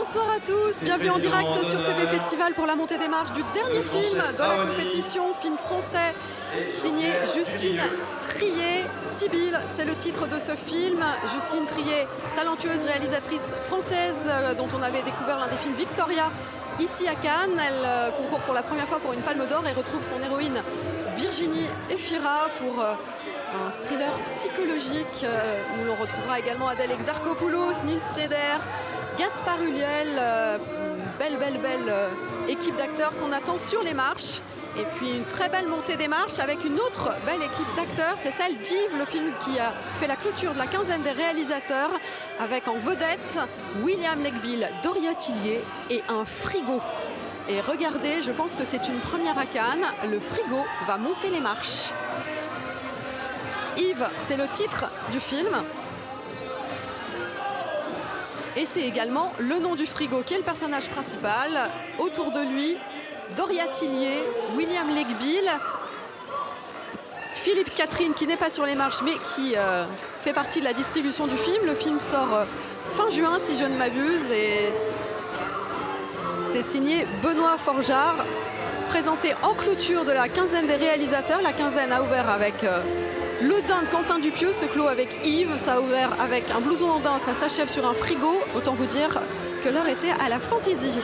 Bonsoir à tous, bienvenue en direct sur TV Festival pour la montée des marches du dernier film de la compétition, film français signé Justine Triet. Sibylle, c'est le titre de ce film. Justine Triet, talentueuse réalisatrice française dont on avait découvert l'un des films Victoria ici à Cannes. Elle concourt pour la première fois pour une Palme d'Or et retrouve son héroïne Virginie Efira pour un thriller psychologique. Nous l'on retrouvera également Adèle Exarchopoulos, Nils Tscheder, Gaspard Ulliel, belle équipe d'acteurs qu'on attend sur les marches. Et puis une très belle montée des marches avec une autre belle équipe d'acteurs, c'est celle d'Yves, le film qui a fait la clôture de la quinzaine des réalisateurs, avec en vedette William Legbill, Doria Tillier et un frigo. Et regardez, je pense que c'est une première à Cannes, le frigo va monter les marches. Yves, c'est le titre du film. Et c'est également le nom du frigo qui est le personnage principal. Autour de lui, Doria Tillier, William Legbill, Philippe Catherine qui n'est pas sur les marches mais qui fait partie de la distribution du film. Le film sort fin juin si je ne m'abuse et c'est signé Benoît Forgeard, présenté en clôture de la quinzaine des réalisateurs. La quinzaine a ouvert avec Le Dain de Quentin Dupieux, se clôt avec Yves, ça a ouvert avec Un blouson en daim, ça s'achève sur un frigo. Autant vous dire que l'heure était à la fantaisie.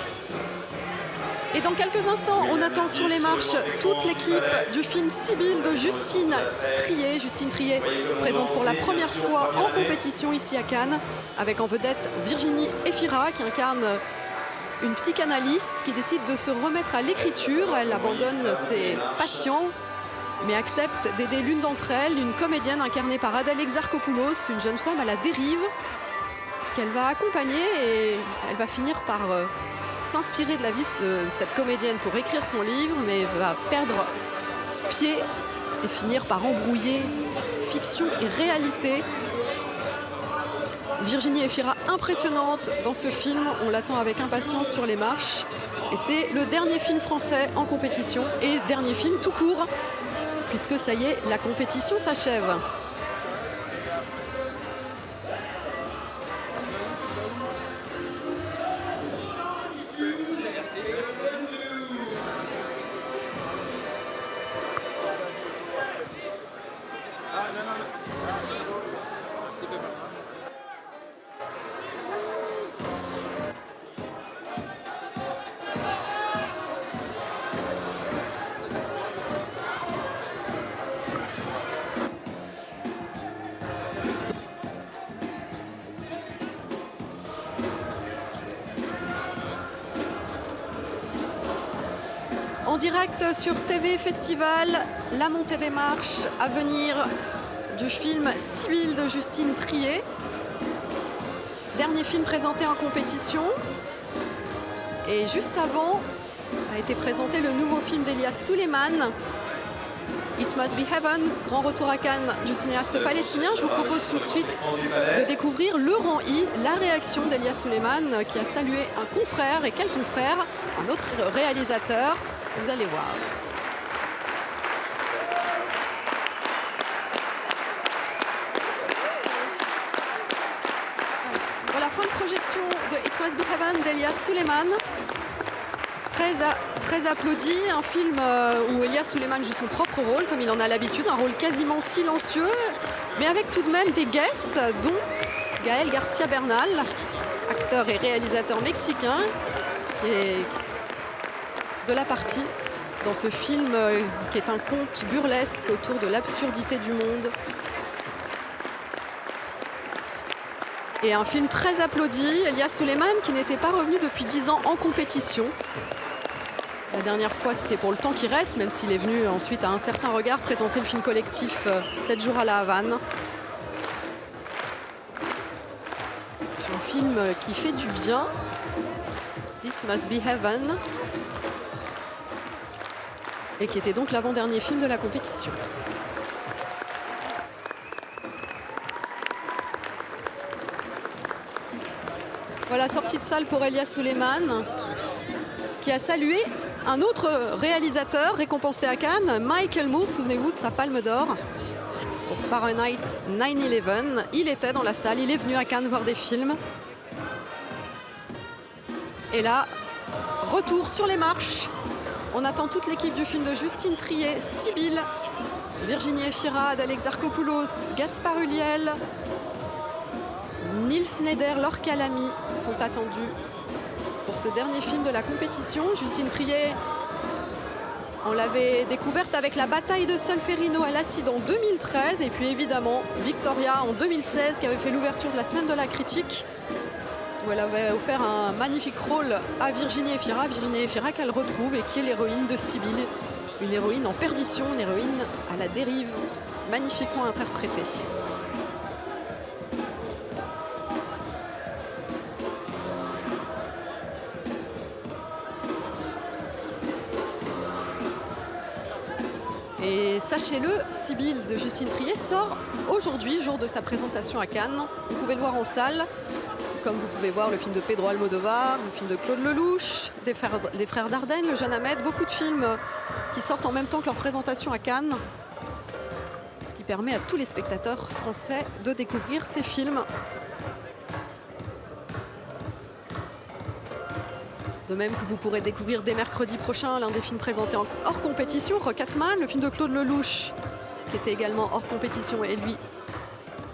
Et dans quelques instants, on attend sur les marches toute l'équipe du film Sibylle de Justine Triet. Justine Triet présente pour la première fois en compétition ici à Cannes, avec en vedette Virginie Efira qui incarne une psychanalyste qui décide de se remettre à l'écriture. Elle abandonne ses patients mais accepte d'aider l'une d'entre elles, une comédienne incarnée par Adèle Exarchopoulos, une jeune femme à la dérive qu'elle va accompagner et elle va finir par s'inspirer de la vie de cette comédienne pour écrire son livre, mais va perdre pied et finir par embrouiller fiction et réalité. Virginie Efira impressionnante dans ce film, on l'attend avec impatience sur les marches et c'est le dernier film français en compétition et dernier film tout court puisque ça y est, la compétition s'achève. En direct sur TV Festival, la montée des marches à venir du film Sibylle de Justine Triet. Dernier film présenté en compétition. Et juste avant a été présenté le nouveau film d'Elias Suleiman, It Must Be Heaven, grand retour à Cannes du cinéaste palestinien. Je vous propose tout de suite de découvrir Le Rang I, la réaction d'Elias Suleiman qui a salué un confrère. Et quel confrère? Un autre réalisateur. Vous allez voir. Voilà, fin de projection de It Must Be Heaven d'Elias Suleiman. Très applaudi, un film où Elias Suleiman joue son propre rôle, comme il en a l'habitude, un rôle quasiment silencieux, mais avec tout de même des guests, dont Gaël Garcia Bernal, acteur et réalisateur mexicain, qui est de la partie dans ce film qui est un conte burlesque autour de l'absurdité du monde. Et un film très applaudi, Elias Suleiman qui n'était pas revenu depuis 10 ans en compétition. La dernière fois c'était pour Le Temps qui reste, même s'il est venu ensuite à Un certain regard présenter le film collectif 7 jours à la Havane. Un film qui fait du bien, This Must Be Heaven, et qui était donc l'avant-dernier film de la compétition. Voilà, sortie de salle pour Elias Suleiman, qui a salué un autre réalisateur récompensé à Cannes, Michael Moore, souvenez-vous de sa Palme d'Or pour Fahrenheit 9/11. Il était dans la salle, il est venu à Cannes voir des films. Et là, retour sur les marches. On attend toute l'équipe du film de Justine Triet, Sibylle, Virginie Efira, Adèle Exarchopoulos, Gaspard Ulliel, Nils Schneider, Laure Calamy sont attendus pour ce dernier film de la compétition. Justine Triet, on l'avait découverte avec La bataille de Solferino à l'Acide en 2013 et puis évidemment Victoria en 2016 qui avait fait l'ouverture de la semaine de la critique où elle avait offert un magnifique rôle à Virginie Efira qu'elle retrouve et qui est l'héroïne de Sibylle, une héroïne en perdition, une héroïne à la dérive, magnifiquement interprétée. Et sachez-le, Sibylle de Justine Triet sort aujourd'hui, jour de sa présentation à Cannes. Vous pouvez le voir en salle, tout comme vous pouvez voir le film de Pedro Almodovar, le film de Claude Lelouch, des frères Dardenne, Le Jeune Ahmed, beaucoup de films qui sortent en même temps que leur présentation à Cannes. Ce qui permet à tous les spectateurs français de découvrir ces films. De même que vous pourrez découvrir dès mercredi prochain l'un des films présentés hors compétition, Rocketman, le film de Claude Lelouch, qui était également hors compétition et lui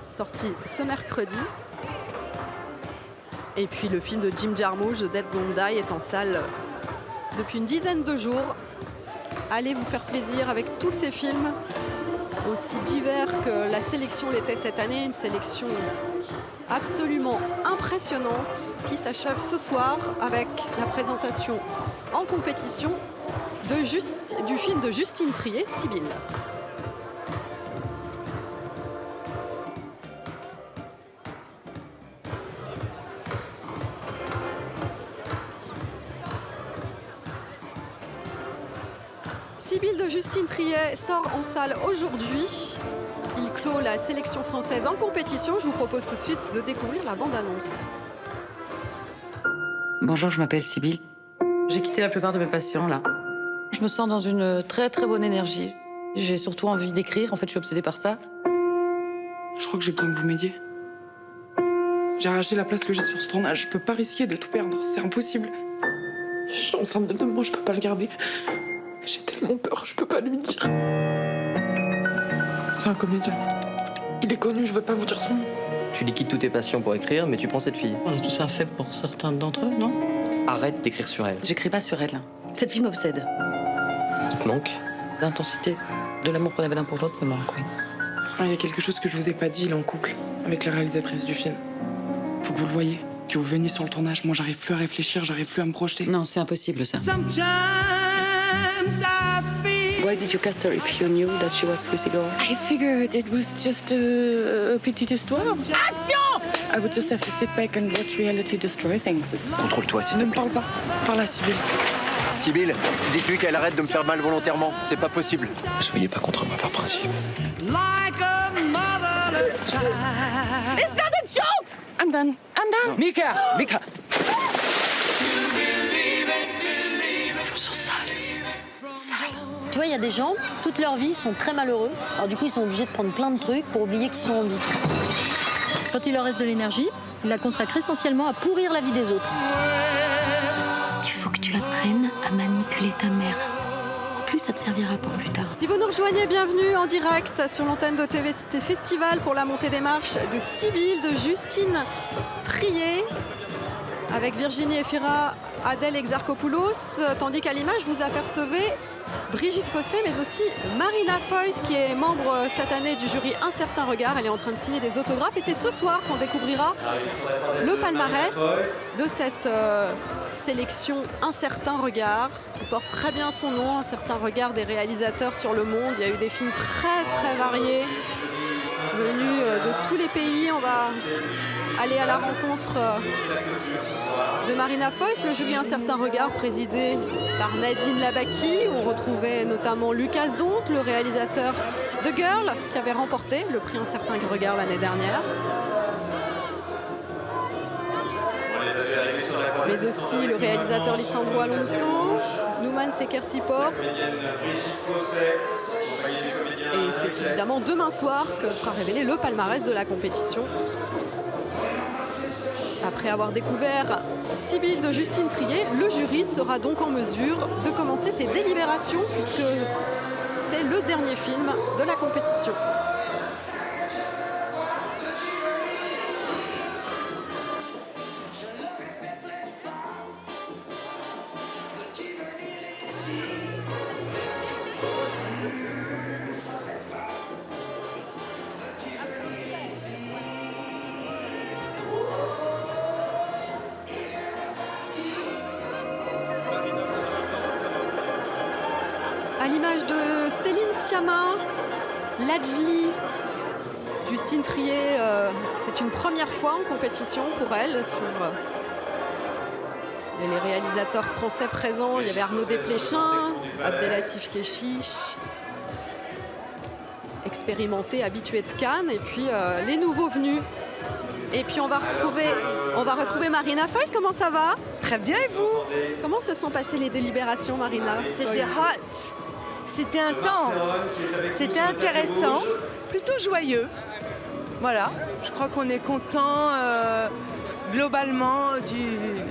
sorti ce mercredi. Et puis le film de Jim Jarmusch, The Dead Don't Die, est en salle depuis une dizaine de jours. Allez vous faire plaisir avec tous ces films, aussi divers que la sélection l'était cette année, une sélection absolument impressionnante qui s'achève ce soir avec la présentation en compétition du film de Justine Triet, Sibylle. Sibylle de Justine Triet sort en salle aujourd'hui. Il clôt la sélection française en compétition. Je vous propose tout de suite de découvrir la bande-annonce. Bonjour, je m'appelle Sibylle. J'ai quitté la plupart de mes patients là. Je me sens dans une très très bonne énergie. J'ai surtout envie d'écrire, en fait je suis obsédée par ça. Je crois que j'ai besoin que vous m'aidiez. J'ai arraché la place que j'ai sur ce tournage. Je peux pas risquer de tout perdre, c'est impossible. Je suis enceinte de 2 mois, je peux pas le garder. J'ai tellement peur, je peux pas lui dire. C'est un comédien. Il est connu, je veux pas vous dire son nom. Tu liquides tous tes patients pour écrire, mais tu prends cette fille. On a tous un faible pour certains d'entre eux, non? Arrête d'écrire sur elle. J'écris pas sur elle. Cette fille m'obsède. Il te manque? L'intensité de l'amour qu'on avait l'un pour l'autre me manque, oui. Il y a quelque chose que je vous ai pas dit, il est en couple avec la réalisatrice du film. Faut que vous le voyez, que vous veniez sur le tournage. Moi, j'arrive plus à réfléchir, j'arrive plus à me projeter. Non, c'est impossible ça. Why did you cast her if you knew that she was Lucy Gore? I figured it was just a petite histoire. Action! I would just have to sit back and watch reality destroy things. Contrôle-toi, s'il te Ne me plaît. parle pas. Parle à Sibylle. Sibylle, dites-lui qu'elle arrête de me faire mal volontairement. C'est pas possible. Ne soyez pas contre moi par principe. I'm done. Mika! Mika! Tu vois, il y a des gens, toute leur vie, sont très malheureux. Alors du coup, ils sont obligés de prendre plein de trucs pour oublier qu'ils sont en vie. Quand il leur reste de l'énergie, ils la consacrent essentiellement à pourrir la vie des autres. Il faut que tu apprennes à manipuler ta mère. En plus, ça te servira pour plus tard. Si vous nous rejoignez, bienvenue en direct sur l'antenne de TVCT Festival pour la montée des marches de Sibylle, de Justine Triet, avec Virginie Efira, Adèle Exarchopoulos, tandis qu'à l'image, vous apercevez Brigitte Fossé, mais aussi Marina Foïs, qui est membre cette année du jury Un Certain Regard. Elle est en train de signer des autographes et c'est ce soir qu'on découvrira le palmarès de cette sélection Un Certain Regard, qui porte très bien son nom, Un Certain Regard des réalisateurs sur le monde. Il y a eu des films très très variés, venus de tous les pays. On va aller à la rencontre de Marina Foïs, le jury Un Certain Regard présidé par Nadine Labaki, où on retrouvait notamment Lucas Donte, le réalisateur de Girl, qui avait remporté le prix Un Certain Regard l'année dernière. Mais aussi le réalisateur Lisandro Alonso, Nouman Sekersi-Porst. Et c'est évidemment demain soir que sera révélé le palmarès de la compétition. Après Après avoir découvert Sibylle de Justine Triet, le jury sera donc en mesure de commencer ses délibérations puisque c'est le dernier film de la compétition. À l'image de Céline Sciamma, Lajli, Justine Triet, c'est une première fois en compétition pour elle. Sur les réalisateurs français présents, il y avait Arnaud Desplechin, Abdelatif Kechiche, expérimenté, habitué de Cannes, et puis les nouveaux venus. Et puis on va retrouver Marina Foïs. Comment ça va? Très bien, et vous? Comment se sont passées les délibérations, Marina? C'était hot. C'était intense, c'était intéressant, plutôt joyeux. Voilà, je crois qu'on est content globalement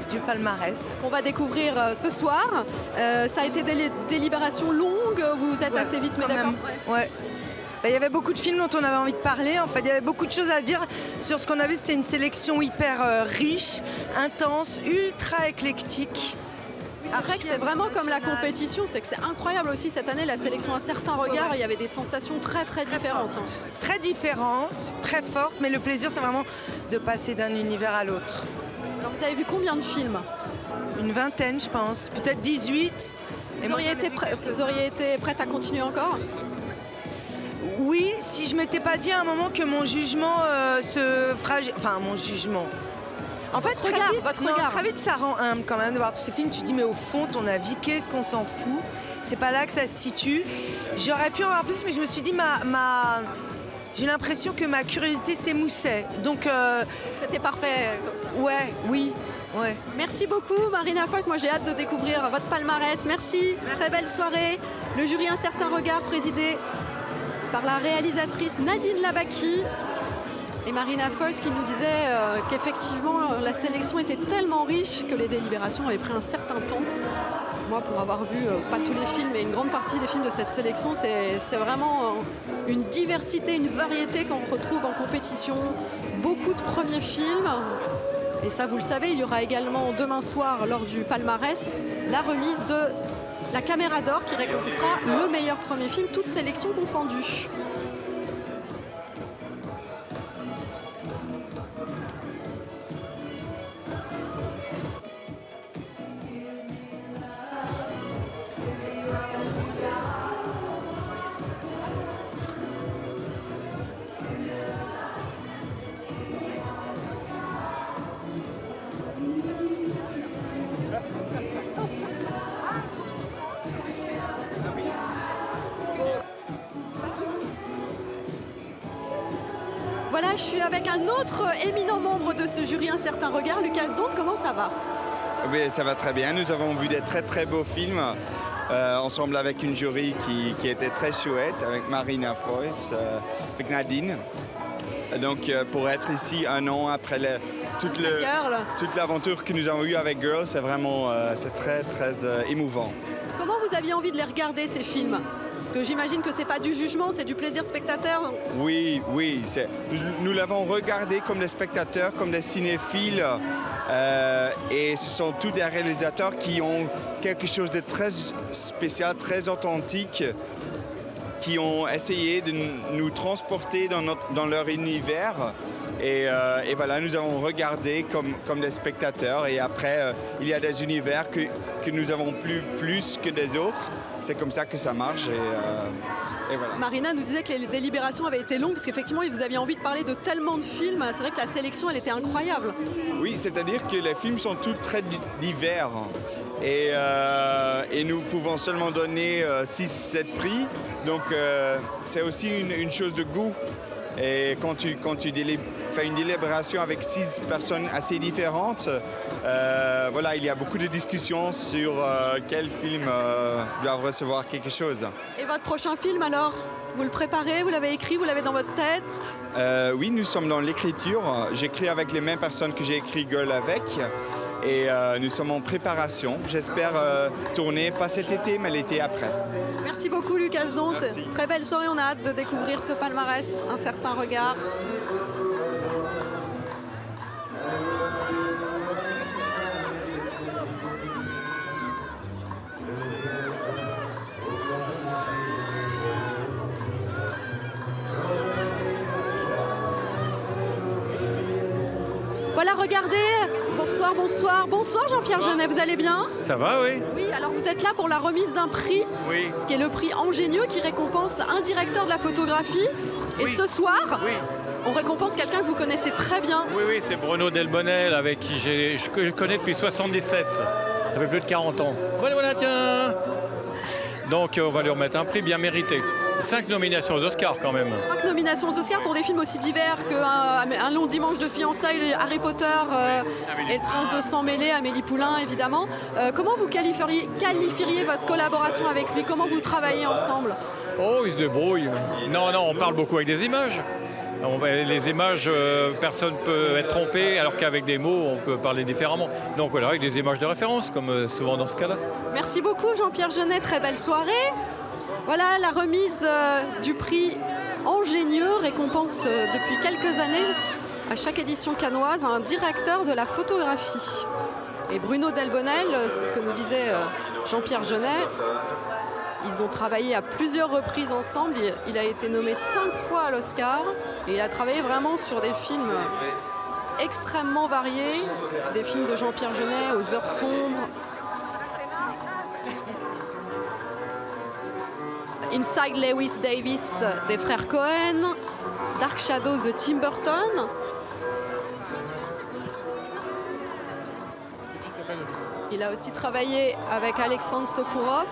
du palmarès. On va découvrir ce soir. Ça a été des délibérations longues, vous êtes assez vite, mais d'accord. Ouais. Il y avait beaucoup de films dont on avait envie de parler. En fait, il y avait beaucoup de choses à dire sur ce qu'on a vu. C'était une sélection hyper riche, intense, ultra éclectique. C'est vrai que c'est vraiment comme la compétition, c'est que c'est incroyable aussi cette année, la sélection à certains regards, il y avait des sensations très différentes. Très différentes, très fortes, mais le plaisir c'est vraiment de passer d'un univers à l'autre. Alors vous avez vu combien de films? Une vingtaine je pense, peut-être 18. Vous auriez été prête à continuer encore? Oui, si je m'étais pas dit à un moment que mon jugement se fragile... Enfin, mon jugement... En fait, très vite, ça rend humble quand même de voir tous ces films. Tu te dis, mais au fond, ton avis, qu'est-ce qu'on s'en fout? C'est pas là que ça se situe. J'aurais pu en avoir plus, mais je me suis dit, j'ai l'impression que ma curiosité s'émoussait. Donc, c'était parfait comme ça. Ouais, oui. Ouais. Merci beaucoup, Marina Foïs. Moi, j'ai hâte de découvrir votre palmarès. Merci. Très belle soirée. Le jury Un certain regard, présidé par la réalisatrice Nadine Labaki. Et Marina Foïs qui nous disait qu'effectivement la sélection était tellement riche que les délibérations avaient pris un certain temps. Moi, pour avoir vu pas tous les films, mais une grande partie des films de cette sélection, c'est vraiment une diversité, une variété qu'on retrouve en compétition. Beaucoup de premiers films. Et ça, vous le savez, il y aura également demain soir, lors du palmarès, la remise de la Caméra d'Or qui récompensera le meilleur premier film, toutes sélections confondues. Voilà, je suis avec un autre éminent membre de ce jury Un certain regard, Lucas Donde. Comment ça va? Oui, ça va très bien. Nous avons vu des très beaux films ensemble avec une jury qui était très chouette, avec Marina Foïs, avec Nadine. Donc pour être ici un an après toute l'aventure que nous avons eue avec Girls, c'est vraiment c'est très émouvant. Comment vous aviez envie de les regarder, ces films? Parce que j'imagine que c'est pas du jugement, c'est du plaisir de spectateur. Oui, nous l'avons regardé comme des spectateurs, comme des cinéphiles. Et ce sont tous des réalisateurs qui ont quelque chose de très spécial, très authentique, qui ont essayé de nous transporter dans leur univers. Et voilà, nous avons regardé comme des spectateurs. Et après, il y a des univers que nous avons plus que des autres. C'est comme ça que ça marche. Et voilà. Marina nous disait que les délibérations avaient été longues parce qu'effectivement, vous aviez envie de parler de tellement de films. C'est vrai que la sélection, elle était incroyable. Oui, c'est-à-dire que les films sont tous très divers. Et nous pouvons seulement donner 6-7 prix. Donc, c'est aussi une chose de goût. Et quand tu fais une délibération avec 6 personnes assez différentes, voilà, il y a beaucoup de discussions sur quel film doit recevoir quelque chose. Et votre prochain film alors? Vous le préparez, vous l'avez écrit, vous l'avez dans votre tête? Oui, nous sommes dans l'écriture. J'écris avec les mêmes personnes que j'ai écrit Girl avec. Et nous sommes en préparation. J'espère tourner, pas cet été, mais l'été après. Merci beaucoup Lucas Dont. Merci. Très belle soirée, on a hâte de découvrir ce palmarès, Un certain regard. Voilà, regardez. Bonsoir, bonsoir. Bonsoir Jean-Pierre Jeunet, vous allez bien? Ça va, oui. Oui, alors vous êtes là pour la remise d'un prix, Oui. ce qui est le prix Angenieux qui récompense un directeur de la photographie. Et ce soir, on récompense quelqu'un que vous connaissez très bien. Oui, c'est Bruno Delbonnel avec qui je connais depuis 77. Ça fait plus de 40 ans. Voilà, tiens. Donc on va lui remettre un prix bien mérité. 5 nominations aux Oscars quand même. 5 nominations aux Oscars pour des films aussi divers qu'un long dimanche de fiançailles, Harry Potter et le Prince de Sang Mêlé, Amélie Poulain évidemment. Comment vous qualifieriez votre collaboration avec lui? Comment vous travaillez ensemble? Oh, il se débrouille. Non, on parle beaucoup avec des images. Les images, personne ne peut être trompé, alors qu'avec des mots, on peut parler différemment. Donc voilà, avec des images de référence, comme souvent dans ce cas-là. Merci beaucoup Jean-Pierre Jeunet, très belle soirée. Voilà, la remise du prix Angenieux récompense depuis quelques années, à chaque édition cannoise, un directeur de la photographie. Et Bruno Delbonnel, c'est ce que nous disait Jean-Pierre Jeunet, ils ont travaillé à plusieurs reprises ensemble. Il a été nommé 5 fois à l'Oscar et il a travaillé vraiment sur des films extrêmement variés, des films de Jean-Pierre Jeunet aux heures sombres, Inside Lewis Davis des frères Cohen, Dark Shadows de Tim Burton. Il a aussi travaillé avec Alexandre Sokourov.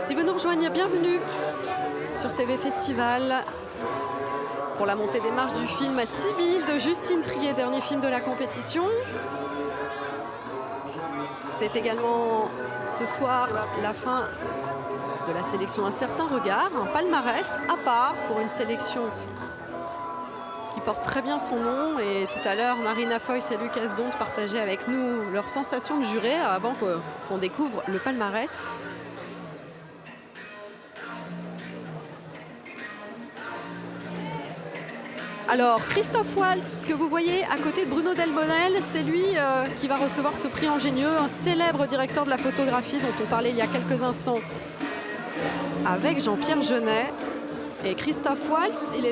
Si vous nous rejoignez, bienvenue sur TV Festival pour la montée des marches du film Sibylle de Justine Triet, dernier film de la compétition. C'est également ce soir la fin de la sélection Un certain regard, un palmarès à part pour une sélection qui porte très bien son nom. Et tout à l'heure, Marina Foïs et Lucas Dont partageaient avec nous leurs sensations de juré avant qu'on découvre le palmarès. Alors, Christophe Waltz, que vous voyez à côté de Bruno Delbonnel, c'est lui qui va recevoir ce prix Angenieux, un célèbre directeur de la photographie dont on parlait il y a quelques instants avec Jean-Pierre Jeunet. Et Christophe Waltz, il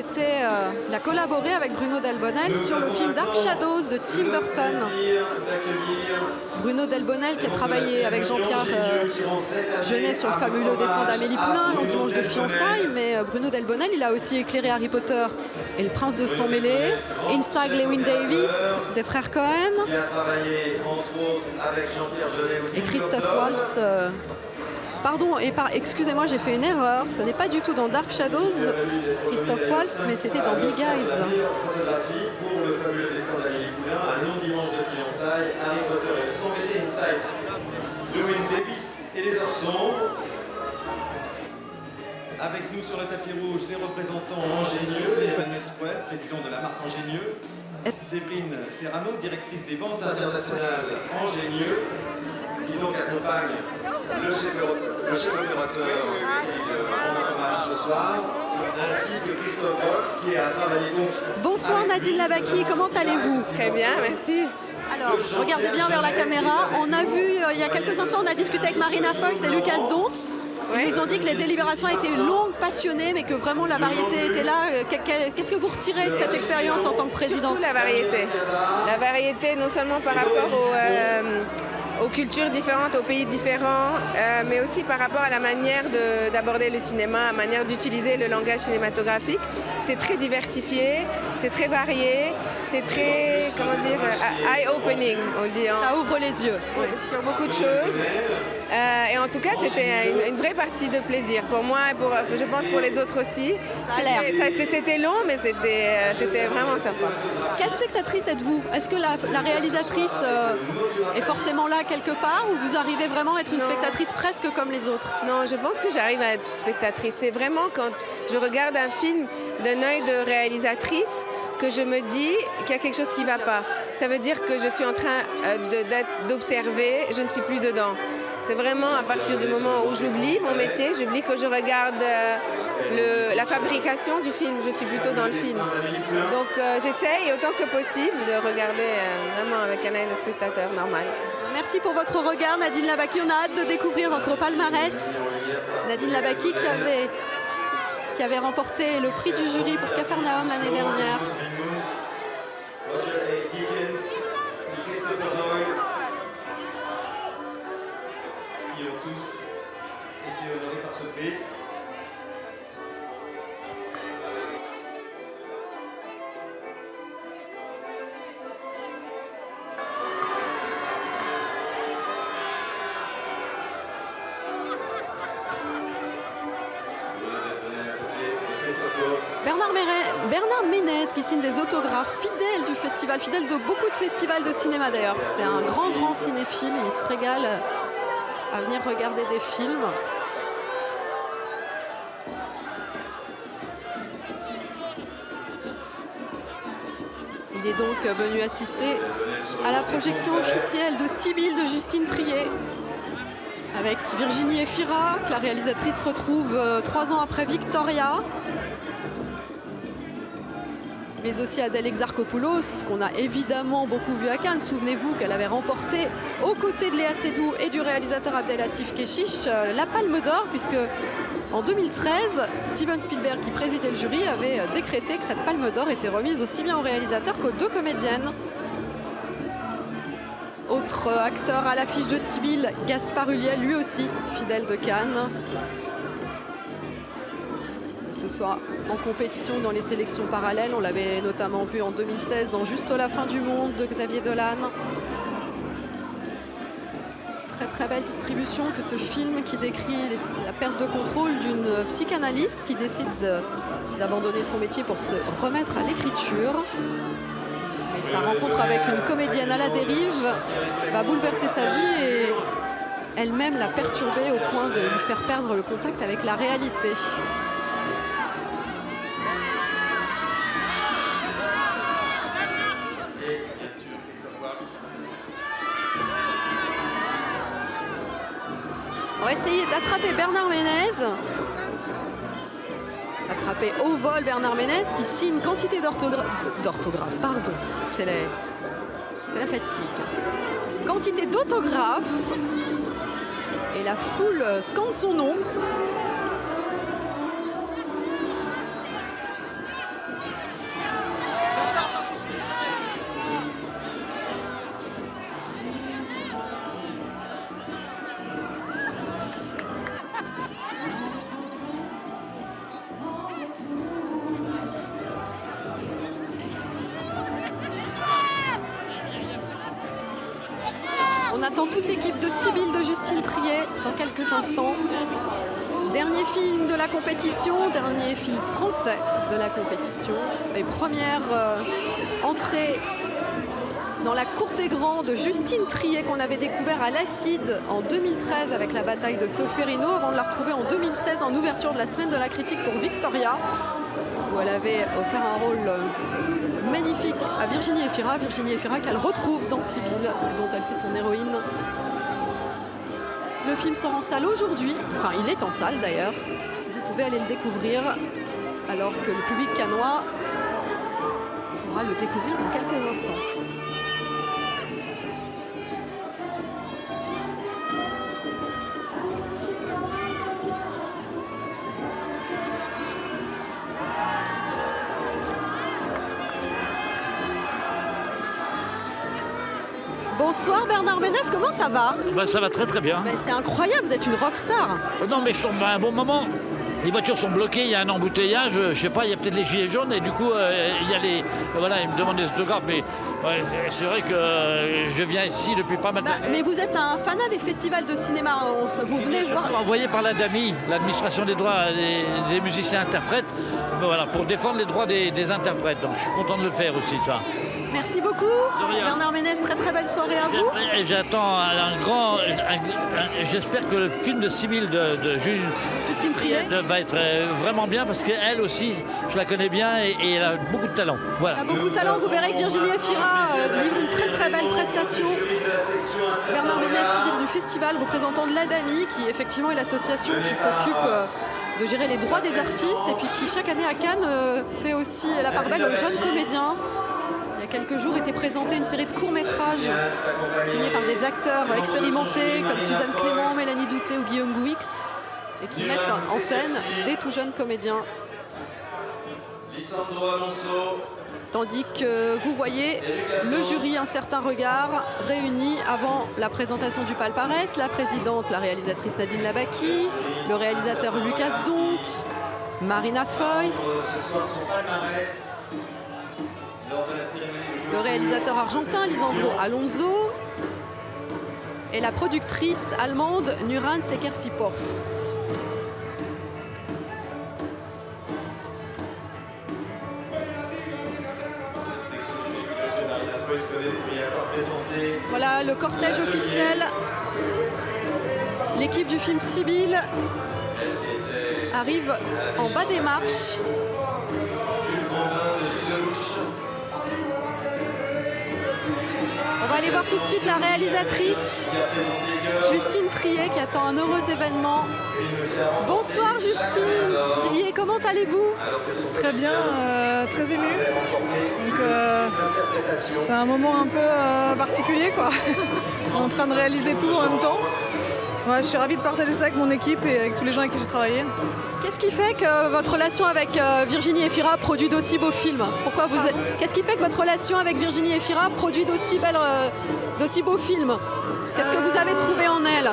a collaboré avec Bruno Delbonnel sur le film Dark Shadows de Tim Burton. Bruno Delbonnel qui a travaillé avec Jean-Pierre Jeunet sur le fabuleux destin d'Amélie Poulain, Long dimanche de fiançailles, mais Bruno Delbonnel, il a aussi éclairé Harry Potter et le Prince de Sang Mêlé, Inside Lewis Davis des frères Cohen. Il a travaillé entre autres avec Jean-Pierre Jeunet et Christophe Waltz. Pardon, excusez-moi, j'ai fait une erreur. Ce n'est pas du tout dans Dark Shadows, Christophe Waltz, mais c'était dans Big Eyes. Photographie pour le fabuleux destin d'Amélie Poulain, Un long dimanche de fiançailles, Harry Potter et le sang mêlé, Inside Lewis Davis et les heures sombres. Avec nous sur le tapis rouge, les représentants Angenieux et Emmanuel Spuel, président de la marque Angenieux. Séverine Serrano, directrice des ventes internationales Angenieux, qui donc accompagne le chef opérateur qui rend hommage ce soir. ainsi que Christophe Waltz qui a travaillé donc. Bonsoir Nadine Labaki, comment allez-vous? Très bien, merci. Alors, regardez bien vers la caméra. On a vu, il y a quelques instants, on a discuté avec Marina Fox et Lucas Dont. Ils nous ont dit que les délibérations étaient longues, passionnées, mais que vraiment la variété était là. Qu'est-ce que vous retirez de cette expérience en tant que présidente? Surtout la variété. La variété, non seulement par rapport aux cultures différentes, aux pays différents, mais aussi par rapport à la manière d'aborder le cinéma, la manière d'utiliser le langage cinématographique. C'est très diversifié, c'est très varié, c'est très, comment dire, eye-opening, on dit. Ça ouvre les yeux. Oui, sur beaucoup de choses. Et en tout cas, c'était une vraie partie de plaisir pour moi et je pense pour les autres aussi. C'était long, mais c'était vraiment sympa. Quelle spectatrice êtes-vous? Est-ce que la réalisatrice est forcément là quelque part ou vous arrivez vraiment à être une spectatrice presque comme les autres? Non, je pense que j'arrive à être spectatrice. C'est vraiment quand je regarde un film d'un œil de réalisatrice que je me dis qu'il y a quelque chose qui ne va pas. Ça veut dire que je suis en train d'observer, je ne suis plus dedans. C'est vraiment à partir du moment où j'oublie mon métier, j'oublie que je regarde la fabrication du film, je suis plutôt dans le film. Donc j'essaye autant que possible de regarder vraiment avec un œil de spectateur normal. Merci pour votre regard Nadine Labaki, on a hâte de découvrir votre palmarès. Nadine Labaki qui avait remporté le prix du jury pour Capharnaüm l'année dernière. Qui ont tous été honorés par ce prix. Bernard Ménez qui signe des autographes, fidèle du festival, fidèle de beaucoup de festivals de cinéma d'ailleurs. C'est un grand cinéphile, il se régale à venir regarder des films. Il est donc venu assister à la projection officielle de Sibylle de Justine Triet avec Virginie Efira, que la réalisatrice retrouve 3 ans après Victoria. Mais aussi Adèle Exarchopoulos, qu'on a évidemment beaucoup vu à Cannes. Souvenez-vous qu'elle avait remporté, aux côtés de Léa Seydoux et du réalisateur Abdelatif Kechiche, la Palme d'Or, puisque en 2013, Steven Spielberg, qui présidait le jury, avait décrété que cette Palme d'Or était remise aussi bien au réalisateur qu'aux 2 comédiennes. Autre acteur à l'affiche de Sibylle, Gaspard Ulliel, lui aussi, fidèle de Cannes. Que ce soit en compétition ou dans les sélections parallèles. On l'avait notamment vu en 2016 dans Juste la fin du monde de Xavier Dolan. Très belle distribution que ce film qui décrit la perte de contrôle d'une psychanalyste qui décide d'abandonner son métier pour se remettre à l'écriture. Mais sa rencontre avec une comédienne à la dérive va bouleverser sa vie et elle-même la perturber au point de lui faire perdre le contact avec la réalité. On va essayer d'attraper Bernard Ménez. Attraper au vol Bernard Ménez qui signe quantité d'orthographes, pardon. C'est la fatigue. Quantité d'autographes. Et la foule scande son nom. On attend toute l'équipe de Sibylle de Justine Triet dans quelques instants. Dernier film de la compétition, dernier film français de la compétition. Et première entrée dans la cour des grands de Justine Triet qu'on avait découvert à l'Acide en 2013 avec la bataille de Solferino avant de la retrouver en 2016 en ouverture de la semaine de la critique pour Victoria où elle avait offert un rôle magnifique à Virginie Efira qu'elle retrouve dans Sibylle, dont elle fait son héroïne. Le film sort en salle aujourd'hui, enfin il est en salle d'ailleurs. Vous pouvez aller le découvrir alors que le public cannois pourra le découvrir dans quelques instants. Bonsoir Bernard Ménez, comment ça va? Ça va très très bien. C'est incroyable, vous êtes une rockstar. Non mais je tombe à un bon moment. Les voitures sont bloquées, il y a un embouteillage, je sais pas, il y a peut-être les gilets jaunes et du coup il y a les. Voilà, ils me demandent des autographes, mais ouais, c'est vrai que je viens ici depuis pas mal de temps. Mais vous êtes un fanat des festivals de cinéma, vous venez voir. Envoyé par l'ADAMI, l'administration des droits des musiciens interprètes, voilà, pour défendre les droits des interprètes. Donc je suis content de le faire aussi ça. Merci beaucoup Bernard Ménez, très très belle soirée à vous. Et j'attends j'espère que le film de Sibylle de Justine Triet va être vraiment bien parce qu'elle aussi, je la connais bien et elle a beaucoup de talent. Voilà. Elle a beaucoup de talent, vous verrez que Virginie Efira livre une très très belle prestation. Bernard Ménez, fidèle du festival, représentant de l'ADAMI, qui effectivement est l'association qui s'occupe de gérer les droits des artistes et puis qui chaque année à Cannes fait aussi la part belle aux jeunes comédiens. Il y a quelques jours était présentée une série de courts-métrages signés par des acteurs expérimentés comme Suzanne Clément, Mélanie Douté ou Guillaume Gouix et qui mettent en scène des tout jeunes comédiens. Tandis que vous voyez le jury Un Certain Regard réuni avant la présentation du palmarès, la présidente, la réalisatrice Nadine Labaki, le réalisateur Lucas Donct, Marina Foïs, le réalisateur argentin Lisandro Alonso et la productrice allemande Nuran Sekersi-Post. Voilà le cortège officiel. L'équipe du film Sibylle arrive en bas des marches. On va aller voir tout de suite la réalisatrice Justine Triet qui attend un heureux événement. Bonsoir Justine Triet, comment allez-vous? Très bien, très émue. Donc c'est un moment un peu particulier quoi. On est en train de réaliser tout en même temps. Ouais, je suis ravie de partager ça avec mon équipe et avec tous les gens avec qui j'ai travaillé. Qu'est-ce qui fait que votre relation avec Virginie Efira produit d'aussi beaux films? Qu'est-ce qui fait que votre relation avec Virginie Efira produit d'aussi beaux films? Qu'est-ce que vous avez trouvé en elle?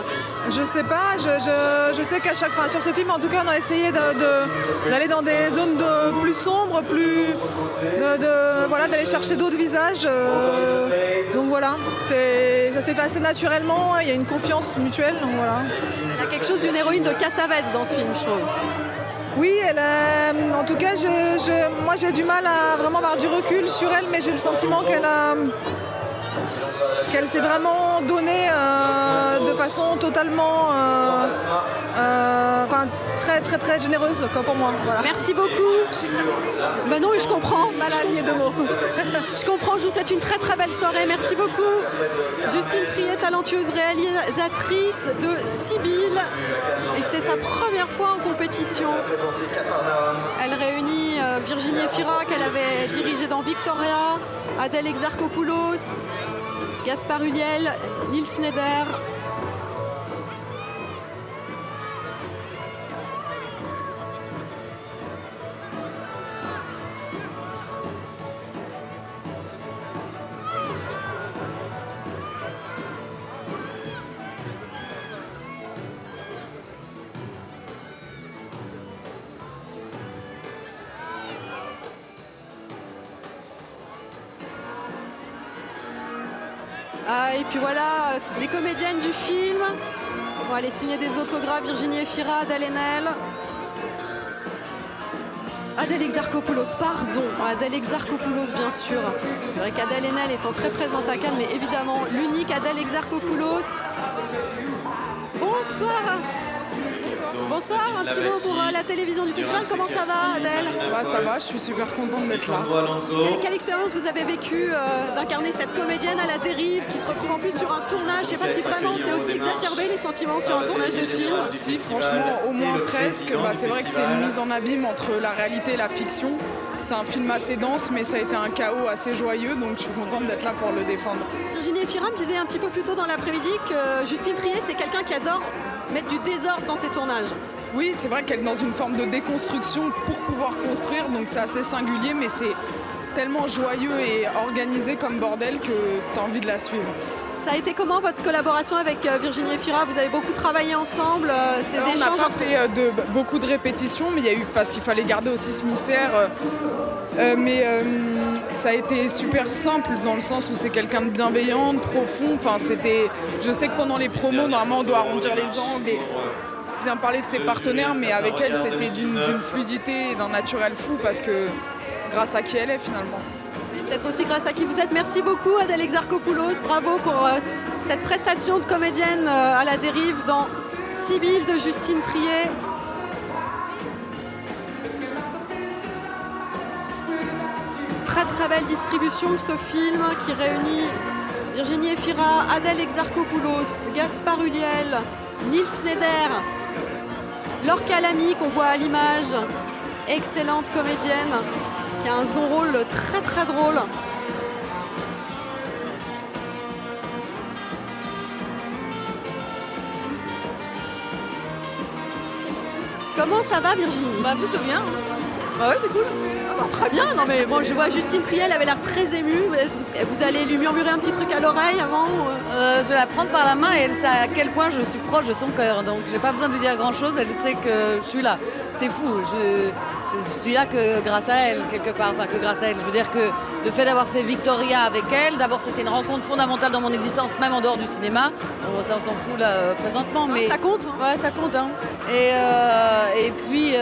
Je sais pas, je sais qu'à chaque fois, sur ce film en tout cas, on a essayé d'aller dans des zones plus sombres, d'aller chercher d'autres visages. Donc voilà, ça s'est fait assez naturellement, il y a une confiance mutuelle. Donc voilà. Il y a quelque chose d'une héroïne de Cassavetes dans ce film, je trouve. Oui, en tout cas, moi j'ai du mal à vraiment avoir du recul sur elle, mais j'ai le sentiment qu'elle s'est vraiment donnée de façon totalement très très très généreuse quoi, pour moi. Voilà. Merci beaucoup. Ben non, je comprends. Mal aligné de mots. Je comprends, je vous souhaite une très très belle soirée. Merci beaucoup. Justine Triet, talentueuse réalisatrice de Sibylle. Et c'est sa première fois en compétition. Elle réunit Virginie Efira qu'elle avait dirigée dans Victoria, Adèle Exarchopoulos, Gaspard Ulliel, Nils Schneider. Et puis voilà, les comédiennes du film. On va aller signer des autographes. Virginie Efira, Adèle Haenel. Adèle Exarchopoulos, pardon. Adèle Exarchopoulos, bien sûr. C'est vrai qu'Adèle Haenel étant très présente à Cannes, mais évidemment l'unique Adèle Exarchopoulos. Bonsoir. Bonsoir, un petit mot pour la télévision du festival. Comment ça va, Adèle? Ça va, je suis super contente d'être là. Quelle expérience vous avez vécue d'incarner cette comédienne à la dérive qui se retrouve en plus sur un tournage? Je ne sais pas si vraiment c'est aussi exacerbé les sentiments sur un tournage de film. Si, franchement, au moins presque. C'est vrai que c'est une mise en abîme entre la réalité et la fiction. C'est un film assez dense, mais ça a été un chaos assez joyeux, donc je suis contente d'être là pour le défendre. Virginie Efira me disait un petit peu plus tôt dans l'après-midi que Justine Triet, c'est quelqu'un qui adore mettre du désordre dans ses tournages. Oui, c'est vrai qu'elle est dans une forme de déconstruction pour pouvoir construire, donc c'est assez singulier, mais c'est tellement joyeux et organisé comme bordel que tu as envie de la suivre. Ça a été comment votre collaboration avec Virginie Efira? Vous avez beaucoup travaillé ensemble, ces échanges? On n'a pas fait beaucoup de répétitions, mais il y a eu, parce qu'il fallait garder aussi ce mystère. Ça a été super simple dans le sens où c'est quelqu'un de bienveillant, de profond. Je sais que pendant les promos, normalement, on doit arrondir les angles et bien parler de ses partenaires, mais avec elle, c'était d'une fluidité et d'un naturel fou parce que grâce à qui elle est finalement. Peut-être aussi grâce à qui vous êtes. Merci beaucoup Adèle Exarchopoulos, bravo pour cette prestation de comédienne à la dérive dans Sibylle de Justine Triet. Très très belle distribution de ce film qui réunit Virginie Efira, Adèle Exarchopoulos, Gaspard Ulliel, Nils Schneider, Laure Calamy qu'on voit à l'image, excellente comédienne qui a un second rôle très très drôle. Comment ça va Virginie? Plutôt bien. Ouais, c'est cool. Très bien, non mais bon, je vois Justine Triet, elle avait l'air très émue. Vous allez lui murmurer un petit truc à l'oreille avant Je vais la prendre par la main et elle sait à quel point je suis proche de son cœur. Donc j'ai pas besoin de lui dire grand chose, elle sait que je suis là. C'est fou. Je suis là que grâce à elle, quelque part. Enfin, que grâce à elle. Je veux dire que le fait d'avoir fait Victoria avec elle, d'abord c'était une rencontre fondamentale dans mon existence, même en dehors du cinéma. Bon, ça on s'en fout là présentement. Mais ça compte. Ouais, ça compte. Hein. Et puis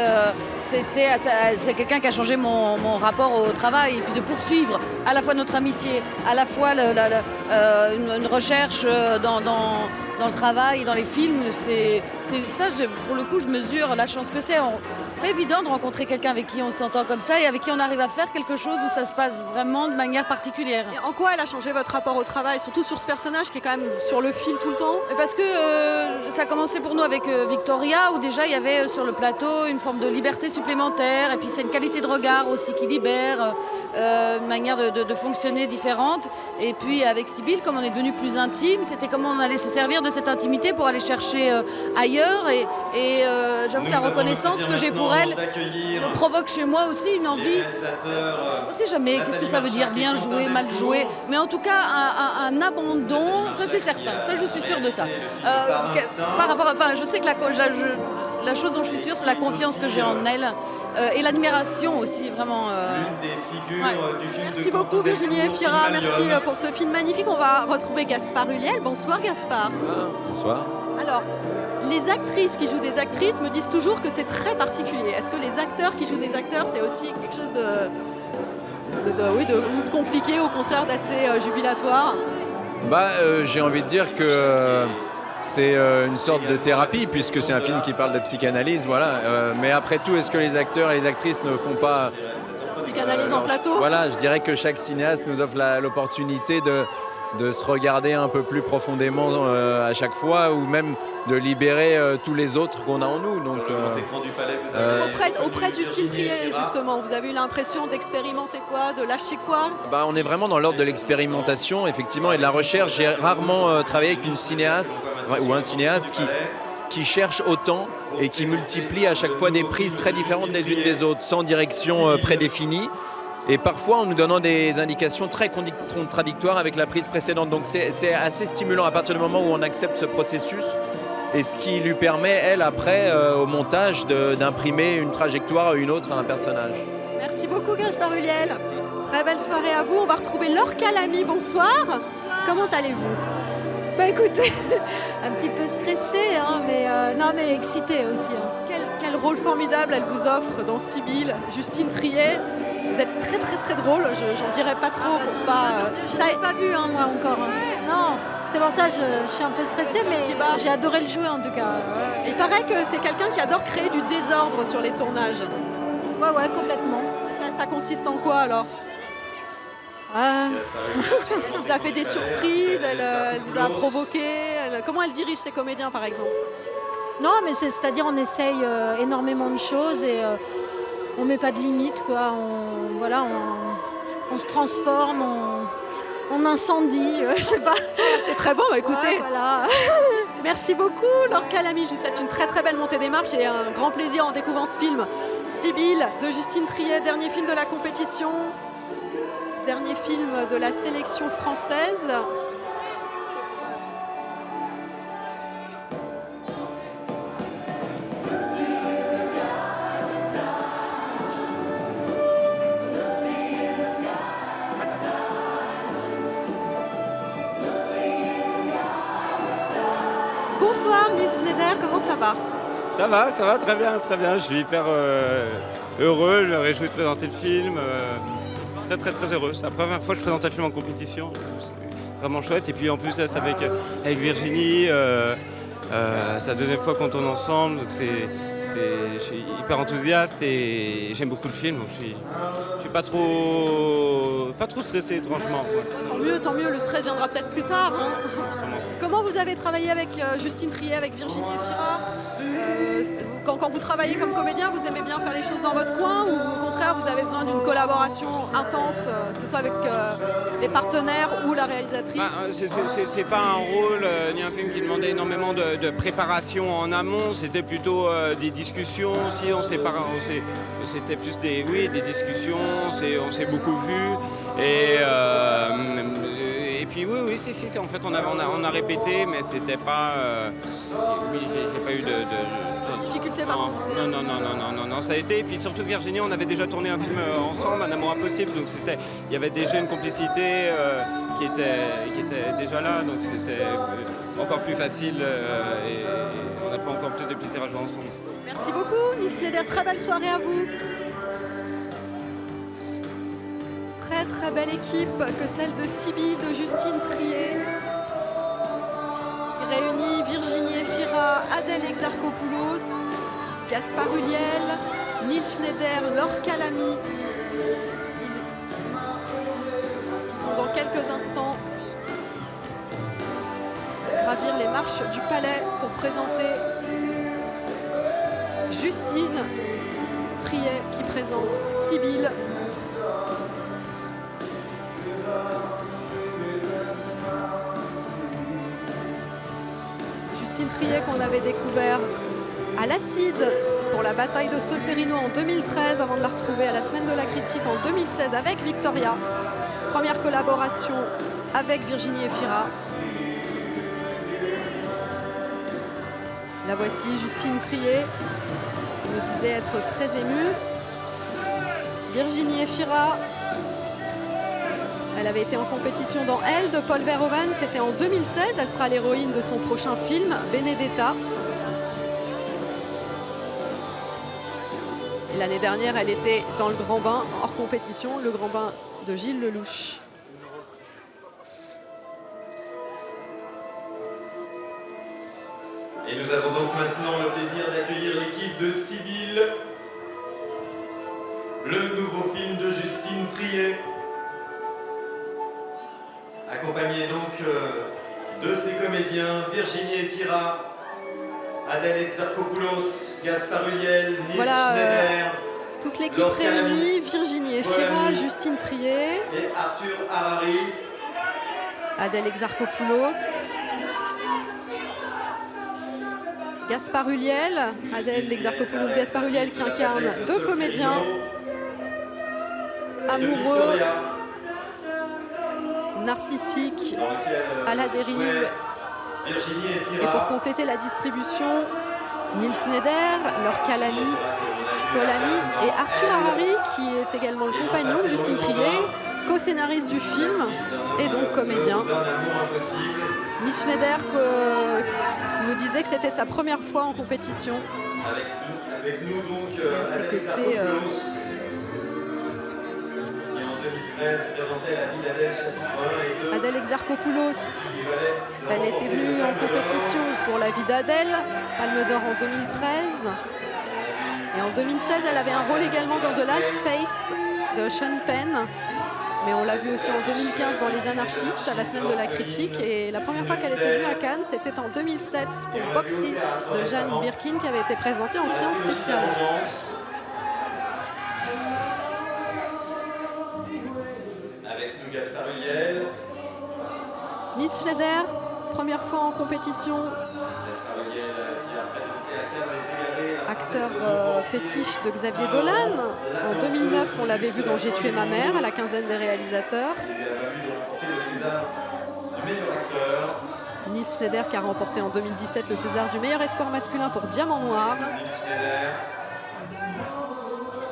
c'est quelqu'un qui a changé mon rapport au travail et puis de poursuivre à la fois notre amitié, à la fois une recherche dans le travail, dans les films. Ça, pour le coup, je mesure la chance que c'est. C'est pas évident de rencontrer quelqu'un avec qui on s'entend comme ça et avec qui on arrive à faire quelque chose où ça se passe vraiment de manière particulière. Et en quoi elle a changé votre rapport au travail, surtout sur ce personnage qui est quand même sur le fil tout le temps? Parce que ça a commencé pour nous avec Victoria, où déjà il y avait sur le plateau une forme de liberté supplémentaire, et puis c'est une qualité de regard aussi qui libère, une manière de fonctionner différente. Et puis avec Sibylle, comme on est devenu plus intime, c'était comment on allait se servir de cette intimité pour aller chercher ailleurs. Et j'avoue que la reconnaissance que j'ai pour elle provoque chez moi aussi une envie. On ne sait jamais qu'est-ce que ça veut dire, bien jouer, mal jouer, mais en tout cas un abandon, ça c'est certain, ça je suis sûre de ça. Par rapport, je sais que la chose dont je suis sûre, c'est la confiance que j'ai en elle et l'admiration aussi, vraiment. Merci beaucoup Virginie Efira, merci pour ce film magnifique. On va retrouver Gaspard Ulliel. Bonsoir Gaspard. Bonsoir. Alors, les actrices qui jouent des actrices me disent toujours que c'est très particulier. Est-ce que les acteurs qui jouent des acteurs, c'est aussi quelque chose de compliqué, au contraire d'assez jubilatoire? J'ai envie de dire que c'est une sorte de thérapie, puisque c'est un film qui parle de psychanalyse, voilà. Mais après tout, est-ce que les acteurs et les actrices ne font pas psychanalyse en plateau? Voilà, je dirais que chaque cinéaste nous offre l'opportunité de se regarder un peu plus profondément à chaque fois, ou même de libérer tous les autres qu'on a en nous. Donc, auprès de Justine Triet, justement, vous avez eu l'impression d'expérimenter quoi, de lâcher quoi? On est vraiment dans l'ordre de l'expérimentation, effectivement, et de la recherche. J'ai rarement travaillé avec une cinéaste ou un cinéaste qui cherche autant et qui multiplie à chaque fois des prises très différentes les unes des autres, sans direction prédéfinie. Et parfois en nous donnant des indications très contradictoires avec la prise précédente. Donc c'est assez stimulant à partir du moment où on accepte ce processus, et ce qui lui permet, elle, après, au montage, d'imprimer une trajectoire ou une autre à un personnage. Merci beaucoup Gaspard Ulliel. Merci. Très belle soirée à vous. On va retrouver Laure Calamy. Bonsoir. Bonsoir. Comment allez-vous? Écoutez, un petit peu stressée, hein, mais excitée aussi. Hein. Quel rôle formidable elle vous offre dans Sibylle, Justine Triet. Vous êtes très très très drôle, j'en dirais pas trop pour pas... Je l'ai pas vu moi encore. Hein. Non, C'est pour ça que je suis un peu stressée, mais j'ai adoré le jouer en tout cas. Il paraît que c'est quelqu'un qui adore créer du désordre sur les tournages. Ouais, complètement. Ça consiste en quoi alors? Elle vous a fait des surprises, elle vous a provoqué. Comment elle dirige ses comédiens par exemple? Non, mais c'est-à-dire on essaye énormément de choses et on met pas de limites, quoi. On se transforme, on incendie, je sais pas. C'est très bon, écoutez. Ouais, voilà. Merci beaucoup, Laure Calamy. Je vous souhaite une très très belle montée des marches et un grand plaisir en découvrant ce film. Sibylle de Justine Triet, dernier film de la compétition, dernier film de la sélection française. Bonsoir Nils Schneider, comment ça va? Ça va, très bien, très bien. Je suis hyper heureux, je me réjouis de présenter le film. Très très heureux. C'est la première fois que je présente un film en compétition. C'est vraiment chouette. Et puis en plus, là, c'est avec Virginie. C'est la deuxième fois qu'on tourne ensemble. Donc je suis hyper enthousiaste et j'aime beaucoup le film. Donc je suis pas trop stressé, étrangement. Ouais. Tant mieux, le stress viendra peut-être plus tard. Hein. Comment vous avez travaillé avec Justine Triet, avec Virginie Efira? Quand vous travaillez comme comédien, vous aimez bien faire les choses dans votre coin ou au contraire vous avez besoin d'une collaboration intense, que ce soit avec les partenaires ou la réalisatrice? C'est pas un rôle ni un film qui demandait énormément de préparation en amont, c'était plutôt des discussions aussi, c'était plus des discussions, on s'est beaucoup vus et puis oui, si, en fait on a répété mais c'était pas, j'ai pas eu de difficulté. Non, ça a été. Et puis surtout Virginie, on avait déjà tourné un film ensemble, Un amour impossible, donc il y avait déjà une complicité qui était déjà là, donc c'était encore plus facile et on a pris encore plus de plaisir à jouer ensemble. Merci beaucoup Nils Schneider, très belle soirée à vous. Très belle équipe que celle de Sibylle, de Justine Triet. Il réunit Virginie Efira, Adèle Exarchopoulos, Gaspard Ulliel, Nils Schneider, Laure Calamy. Dans quelques instants, gravir les marches du palais pour présenter Justine Triet qui présente Sibylle. Justine Triet qu'on avait découvert à l'Acide pour la bataille de Solferino en 2013 avant de la retrouver à la Semaine de la Critique en 2016 avec Victoria. Première collaboration avec Virginie Efira. La voici, Justine Triet, qui me disait être très émue. Virginie Efira, elle avait été en compétition dans Elle de Paul Verhoeven, c'était en 2016. Elle sera l'héroïne de son prochain film, Benedetta. Et l'année dernière, elle était dans Le Grand Bain, hors compétition, Le Grand Bain de Gilles Lelouch. Et nous avons donc maintenant le plaisir d'accueillir l'équipe de Sibylle, le nouveau film de Justine Triet, accompagné donc de ses comédiens Virginie Efira, Adèle Exarchopoulos, Gaspard Ulliel, Nils Schneider, toute l'équipe réunie, Virginie Efira, Justine Triet et Arthur Harari, Adèle Exarchopoulos, Gaspard Ulliel, Adèle Exarchopoulos, Gaspard Ulliel qui incarne deux comédiens amoureux, narcissiques, à la dérive. Et pour compléter la distribution, Nils Schneider, Laure Calamy, Paul Ami et Arthur Harari qui est également le compagnon de Justine Triet, co-scénariste du film et donc comédien. Nils Schneider nous disait que c'était sa première fois en compétition. Avec nous donc à ses côtés, et en 2013 2013 présentait La vie d'Adèle, chapitre 1 et 2. Adèle Exarchopoulos, elle était venue en compétition pour La vie d'Adèle, Palme d'Or en 2013. Et en 2016, elle avait un rôle également dans The Last Face de Sean Penn. Mais on l'a vu aussi en 2015 dans Les Anarchistes, à la semaine de la critique. Et la première fois qu'elle était venue à Cannes, c'était en 2007 pour Boxes de Jane Birkin, qui avait été présentée en séance spéciale. Avec nous Gaspard Ulliel. Miss Schneider, première fois en compétition. Gaspard Ulliel qui a présenté à Cannes Les Égarés. Acteur fétiche de Xavier Dolan. En 2009, on l'avait vu dans J'ai tué ma mère, à la quinzaine des réalisateurs. Il lui a valu de remporter le César du meilleur acteur. Nils Schneider qui a remporté en 2017 le César du meilleur espoir masculin pour Diamant Noir. Nils Schneider,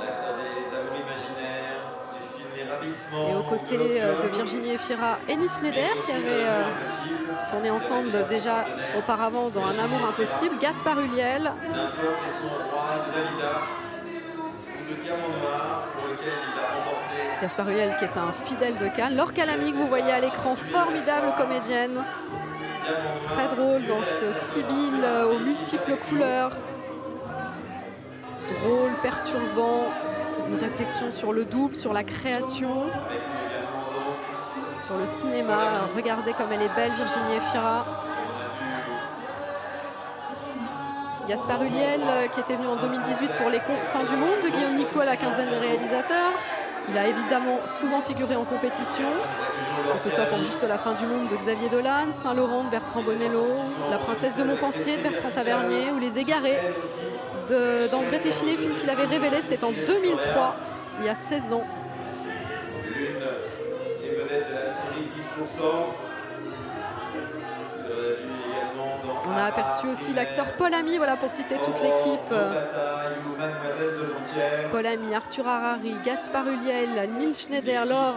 l'acteur des Amours imaginaires, du film Les Ravissements. Et aux côtés de Virginie Efira et Nils Schneider qui avaient tourné ensemble déjà auparavant dans Un amour impossible, Gaspard Ulliel. D'un peuple et son roi, de Dalida, ou de Diamant Noir, pour lequel il a remporté. Gaspard Ulliel qui est un fidèle de Cannes. Laure Calamy que vous voyez à l'écran, formidable comédienne. Très drôle dans ce Sibylle aux multiples couleurs. Drôle, perturbant, une réflexion sur le double, sur la création, sur le cinéma. Regardez comme elle est belle, Virginie Efira. Gaspard Ulliel qui était venu en 2018 pour Les Fins du Monde de Guillaume Niclou à la quinzaine des réalisateurs. Il a évidemment souvent figuré en compétition, que ce soit pour Juste la fin du monde de Xavier Dolan, Saint-Laurent de Bertrand Bonello, La princesse de Montpensier de Bertrand Tavernier ou Les Égarés d'André Téchiné, film qu'il avait révélé, c'était en 2003, il y a 16 ans. L'une des vedettes de la série 10%. On a aperçu aussi l'acteur Paul Ami, voilà pour citer toute l'équipe. Paul Ami, Arthur Harari, Gaspard Ulliel, Nils Schneider, Laure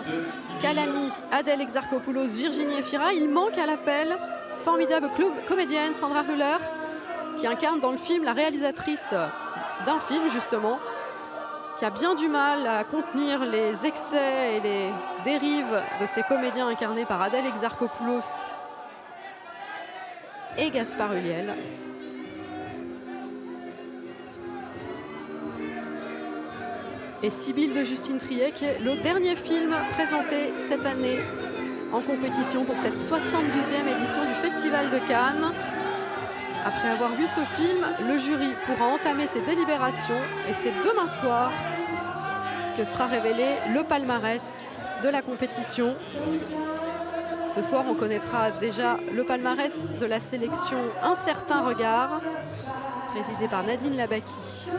Calamy, Adèle Exarchopoulos, Virginie Efira. Il manque à l'appel formidable comédienne Sandra Hüller qui incarne dans le film la réalisatrice d'un film justement, qui a bien du mal à contenir les excès et les dérives de ces comédiens incarnés par Adèle Exarchopoulos et Gaspard Ulliel. Et Sibylle de Justine Triet, qui est le dernier film présenté cette année en compétition pour cette 72e édition du Festival de Cannes. Après avoir vu ce film, le jury pourra entamer ses délibérations et c'est demain soir que sera révélé le palmarès de la compétition. Ce soir, on connaîtra déjà le palmarès de la sélection Un certain regard, présidée par Nadine Labaki.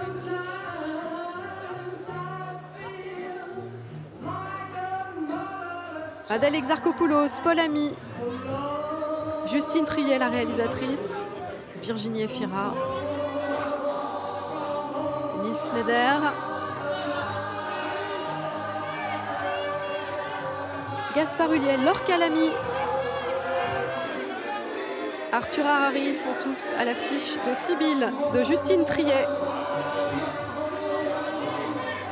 Adèle Exarchopoulos, Paul Ami, Justine Triet, la réalisatrice, Virginie Efira, Nils Schneider, Gaspard Ulliel, Laure Calamy, Arthur Harari, ils sont tous à l'affiche de Sibylle, de Justine Triet.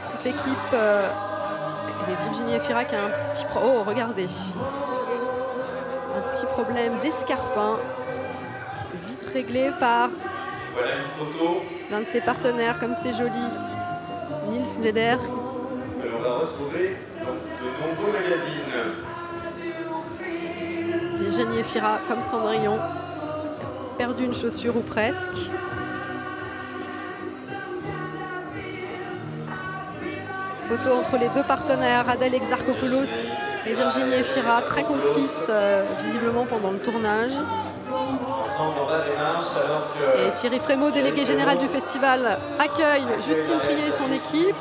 Toute l'équipe et Virginie Efira qui a un petit oh regardez, un petit problème d'escarpin, vite réglé par voilà une photo. L'un de ses partenaires, comme c'est joli, Nils Schneider. On va retrouver de nombreux magazines. Virginie Efira, comme Cendrillon, perdu une chaussure ou presque. Photo entre les deux partenaires, Adèle Exarchopoulos et Virginie Efira, très complices visiblement pendant le tournage. Et Thierry Frémaux, délégué général du festival, accueille Justine Triet et son équipe,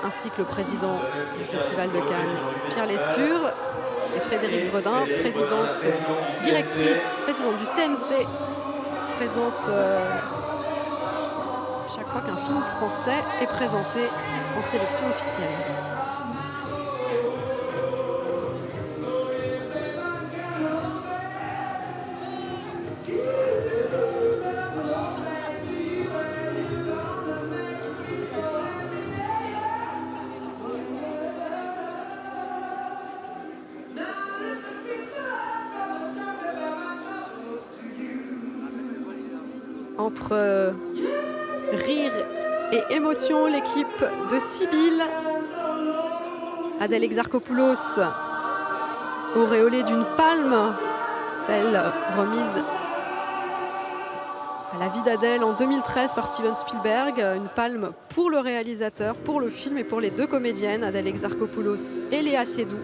ainsi que le président du Festival de Cannes, Pierre Lescure, et Frédéric Bredin, présidente du CNC, présente chaque fois qu'un film français est présenté en sélection officielle. Entre rire et émotion, l'équipe de Sibylle. Adèle Exarchopoulos, auréolée d'une palme, celle remise à la vie d'Adèle en 2013 par Steven Spielberg. Une palme pour le réalisateur, pour le film et pour les deux comédiennes, Adèle Exarchopoulos et Léa Seydoux.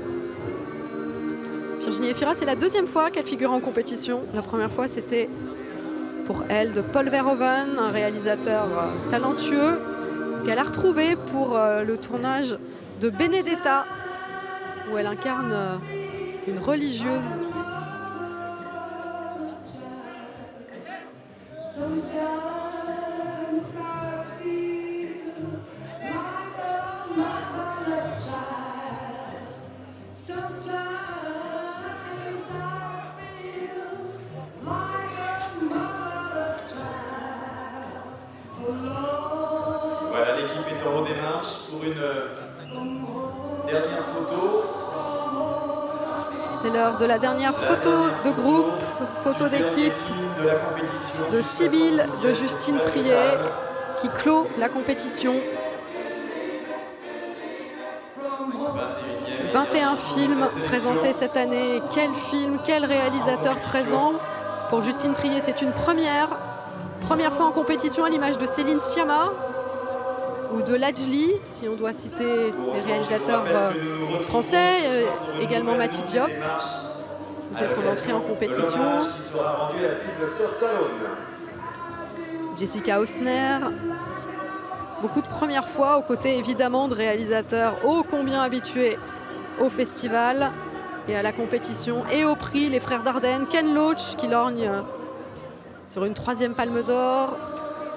Virginie Efira, c'est la deuxième fois qu'elle figure en compétition. La première fois, c'était pour elle de Paul Verhoeven, un réalisateur talentueux qu'elle a retrouvé pour le tournage de Benedetta, où elle incarne une religieuse. Voilà, l'équipe est en redémarche pour une dernière photo. C'est l'heure de la dernière photo de groupe, photo d'équipe de Sibylle, de Justine Triet, qui clôt la compétition. 21 films présentés cette année. Quel film, quel réalisateur présent. Pour Justine Triet, c'est une première. Première fois en compétition, à l'image de Céline Sciamma ou de Lajli, si on doit citer les réalisateurs français, également Mati Diop. C'est son entrée en compétition. Jessica Hausner. Beaucoup de premières fois, aux côtés évidemment de réalisateurs ô combien habitués au festival et à la compétition et au prix, les frères Dardenne, Ken Loach qui lorgne sur une 3e Palme d'Or,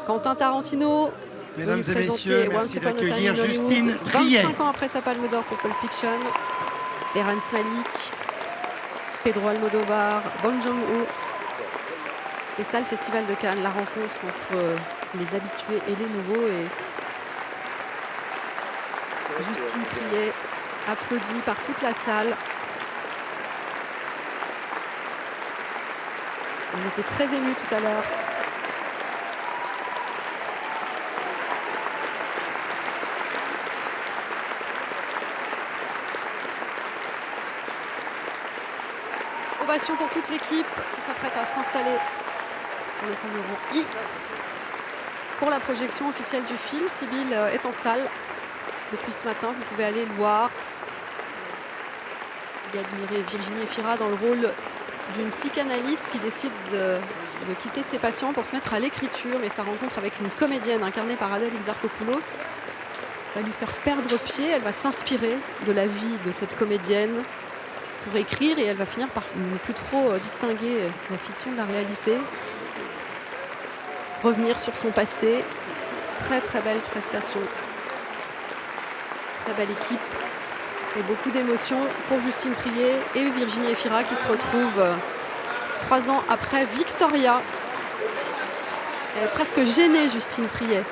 Quentin Tarantino, mesdames et messieurs, merci d'accueillir Justine Triet. 25 ans après sa Palme d'Or pour Pulp Fiction, Terrence Malick, Pedro Almodovar, Bong Joon-ho. C'est ça le Festival de Cannes, la rencontre entre les habitués et les nouveaux. Et Justine Triet, applaudie par toute la salle. On était très émus tout à l'heure. Ovation pour toute l'équipe qui s'apprête à s'installer sur le fameux rang I pour la projection officielle du film. Sibylle est en salle depuis ce matin, vous pouvez aller le voir. Il y a admiré Virginie Efira dans le rôle d'une psychanalyste qui décide de quitter ses patients pour se mettre à l'écriture, mais sa rencontre avec une comédienne incarnée par Adèle Exarchopoulos va lui faire perdre pied. Elle va s'inspirer de la vie de cette comédienne pour écrire et elle va finir par ne plus trop distinguer la fiction de la réalité. Revenir sur son passé. Très très belle prestation. Très belle équipe. Et beaucoup d'émotions pour Justine Triet et Virginie Efira qui se retrouvent 3 ans après Victoria. Elle est presque gênée, Justine Triet.